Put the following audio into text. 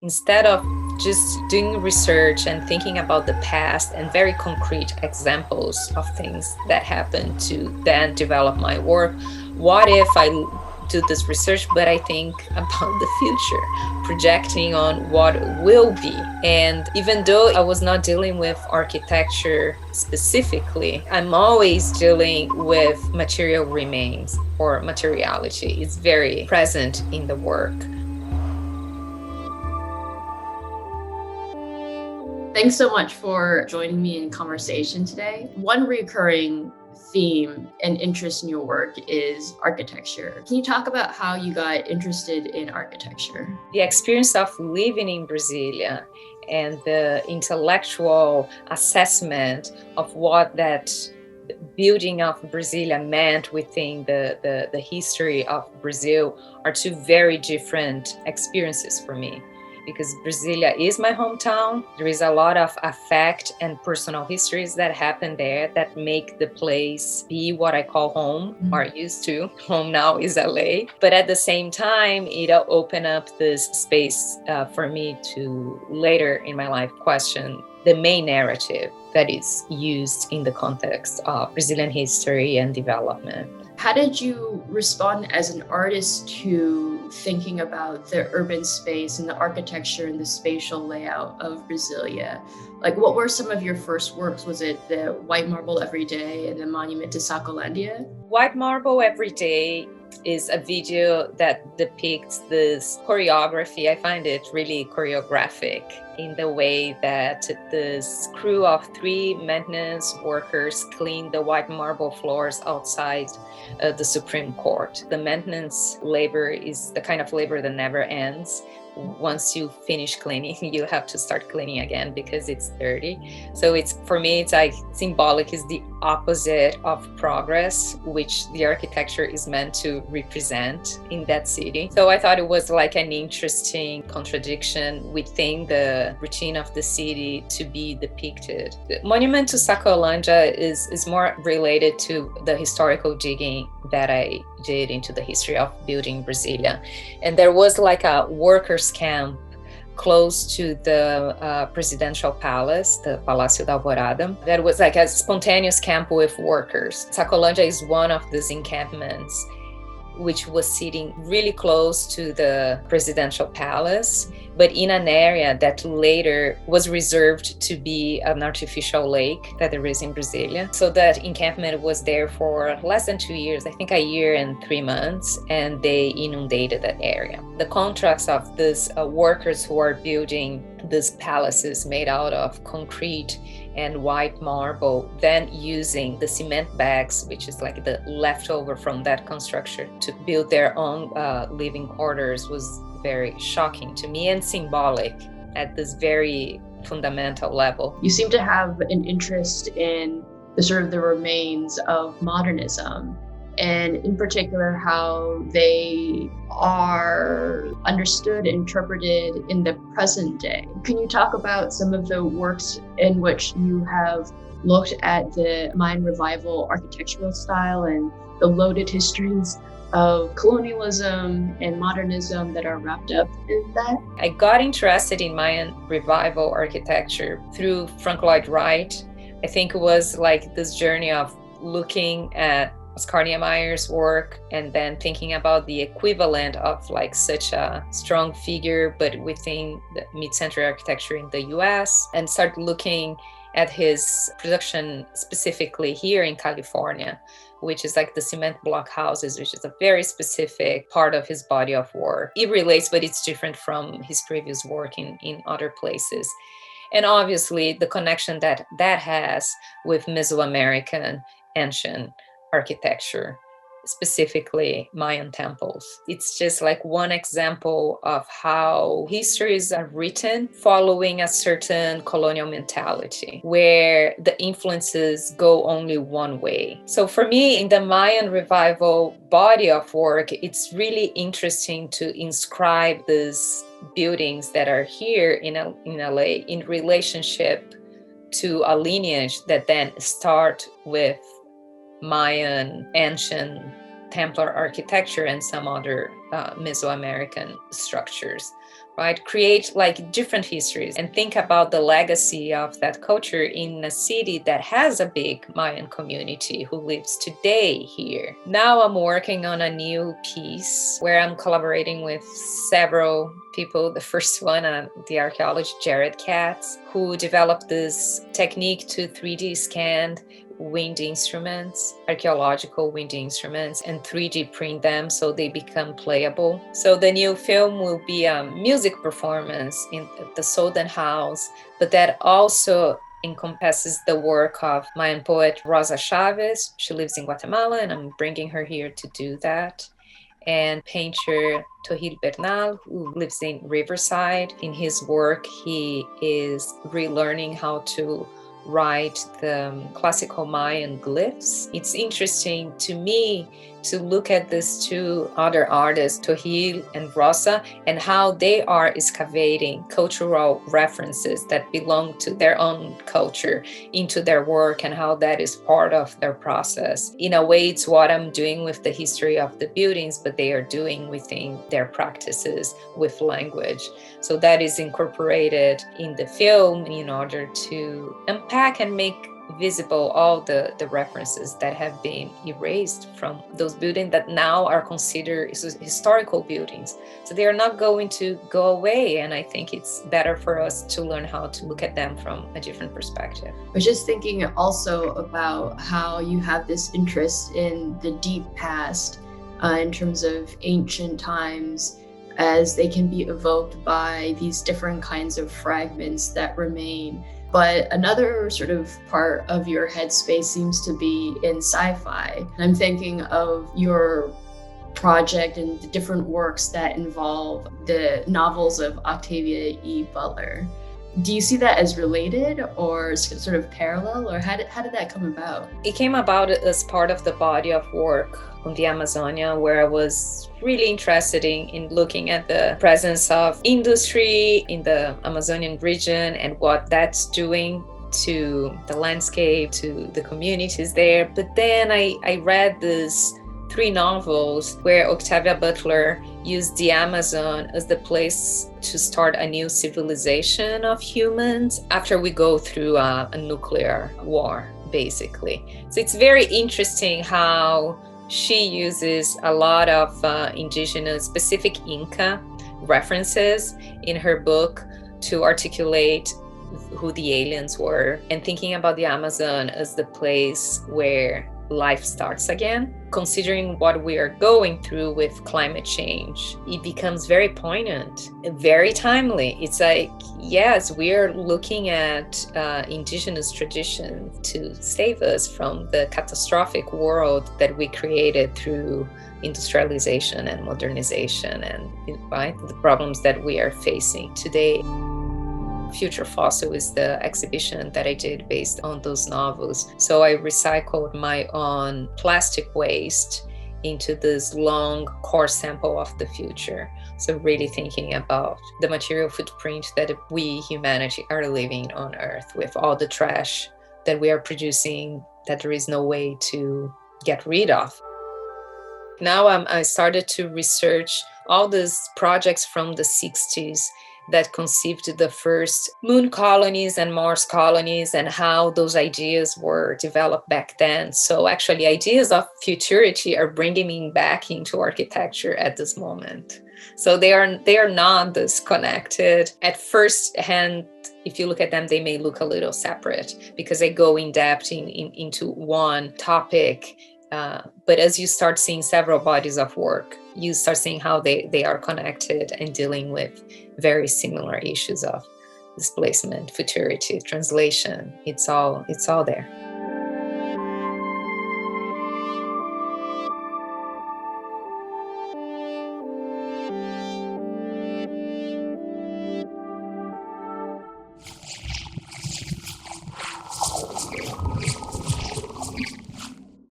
instead of just doing research and thinking about the past and very concrete examples of things that happened to then develop my work, what if I do this research, but I think about the future, projecting on what will be. And even though I was not dealing with architecture specifically, I'm always dealing with material remains or materiality. It's very present in the work. Thanks so much for joining me in conversation today. One recurring theme and interest in your work is architecture. Can you talk about how you got interested in architecture? The experience of living in Brasilia and the intellectual assessment of what that building of Brasilia meant within the history of Brazil are two very different experiences for me. Because Brasilia is my hometown. There is a lot of affect and personal histories that happen there that make the place be what I call home, or used to. Home now is LA. But at the same time, it opened up this space for me to later in my life question the main narrative that is used in the context of Brazilian history and development. How did you respond as an artist to thinking about the urban space and the architecture and the spatial layout of Brasilia? Like, what were some of your first works? Was it the White Marble Every Day and the Monument to Sacolândia? White Marble Every Day is a video that depicts this choreography. I find it really choreographic in the way that this crew of 3 maintenance workers clean the white marble floors outside the Supreme Court. The maintenance labor is the kind of labor that never ends. Once you finish cleaning, you have to start cleaning again because it's dirty. So it's, for me, it's like symbolic, is the opposite of progress, which the architecture is meant to represent in that city. So I thought it was like an interesting contradiction within the routine of the city to be depicted. The Monument to Sacolândia is more related to the historical digging that I did into the history of building Brasilia. And there was like a workers' camp close to the presidential palace, the Palácio da Alvorada. That was like a spontaneous camp with workers. Sacolândia is one of these encampments, which was sitting really close to the presidential palace, but in an area that later was reserved to be an artificial lake that there is in Brasilia. So that encampment was there for less than 2 years, I think a year and 3 months, and they inundated that area. The contrast of these workers who are building these palaces made out of concrete and white marble, then using the cement bags, which is like the leftover from that construction, to build their own living quarters, was very shocking to me and symbolic at this very fundamental level. You seem to have an interest in the sort of the remains of modernism, and in particular how they are understood, interpreted in the present day. Can you talk about some of the works in which you have looked at the Mayan revival architectural style and the loaded histories of colonialism and modernism that are wrapped up in that? I got interested in Mayan revival architecture through Frank Lloyd Wright. I think it was like this journey of looking at Oscar Niemeyer's work and then thinking about the equivalent of like such a strong figure, but within the mid-century architecture in the US, and start looking at his production specifically here in California, which is like the cement block houses, which is a very specific part of his body of work. It relates, but it's different from his previous work in other places. And obviously the connection that has with Mesoamerican ancient architecture, specifically Mayan temples. It's just like one example of how histories are written following a certain colonial mentality, where the influences go only one way. So for me, in the Mayan revival body of work, it's really interesting to inscribe these buildings that are here in LA in relationship to a lineage that then start with Mayan, ancient Templar architecture and some other Mesoamerican structures right? Create like different histories and think about the legacy of that culture in a city that has a big Mayan community who lives today here. Now I'm working on a new piece where I'm collaborating with several people. The first one, the archaeologist Jared Katz, who developed this technique to 3D scan wind instruments, archaeological wind instruments, and 3D print them so they become playable. So the new film will be a music performance in the Southern House, but that also encompasses the work of Mayan poet Rosa Chavez. She lives in Guatemala, and I'm bringing her here to do that. And painter Tohil Bernal, who lives in Riverside. In his work, he is relearning how to write the classical Mayan glyphs. It's interesting to me to look at these two other artists, Tohil and Rosa, and how they are excavating cultural references that belong to their own culture into their work, and how that is part of their process. In a way, it's what I'm doing with the history of the buildings, but they are doing within their practices with language. So that is incorporated in the film in order to unpack and make visible all the references that have been erased from those buildings that now are considered historical buildings. So they are not going to go away, and I think it's better for us to learn how to look at them from a different perspective. I was just thinking also about how you have this interest in the deep past in terms of ancient times, as they can be evoked by these different kinds of fragments that remain. But another sort of part of your headspace seems to be in sci-fi. I'm thinking of your project and the different works that involve the novels of Octavia E. Butler. Do you see that as related or sort of parallel, or how did that come about? It came about as part of the body of work on the Amazonia, where I was really interested in looking at the presence of industry in the Amazonian region and what that's doing to the landscape, to the communities there. But then I read these 3 novels where Octavia Butler used the Amazon as the place to start a new civilization of humans after we go through a nuclear war, basically. So it's very interesting how she uses a lot of indigenous, specific Inca references in her book to articulate who the aliens were, and thinking about the Amazon as the place where life starts again. Considering what we are going through with climate change, it becomes very poignant, very timely. It's like, yes, we are looking at indigenous tradition to save us from the catastrophic world that we created through industrialization and modernization, and right, the problems that we are facing today. Future Fossil is the exhibition that I did based on those novels. So I recycled my own plastic waste into this long core sample of the future. So really thinking about the material footprint that we, humanity, are living on Earth with all the trash that we are producing that there is no way to get rid of. Now I started to research all these projects from the 60s that conceived the first moon colonies and Mars colonies, and how those ideas were developed back then. So actually ideas of futurity are bringing me back into architecture at this moment. So they are not disconnected. At first hand, if you look at them, they may look a little separate because they go in depth into one topic. But as you start seeing several bodies of work, you start seeing how they are connected and dealing with very similar issues of displacement, futurity, translation. It's all there.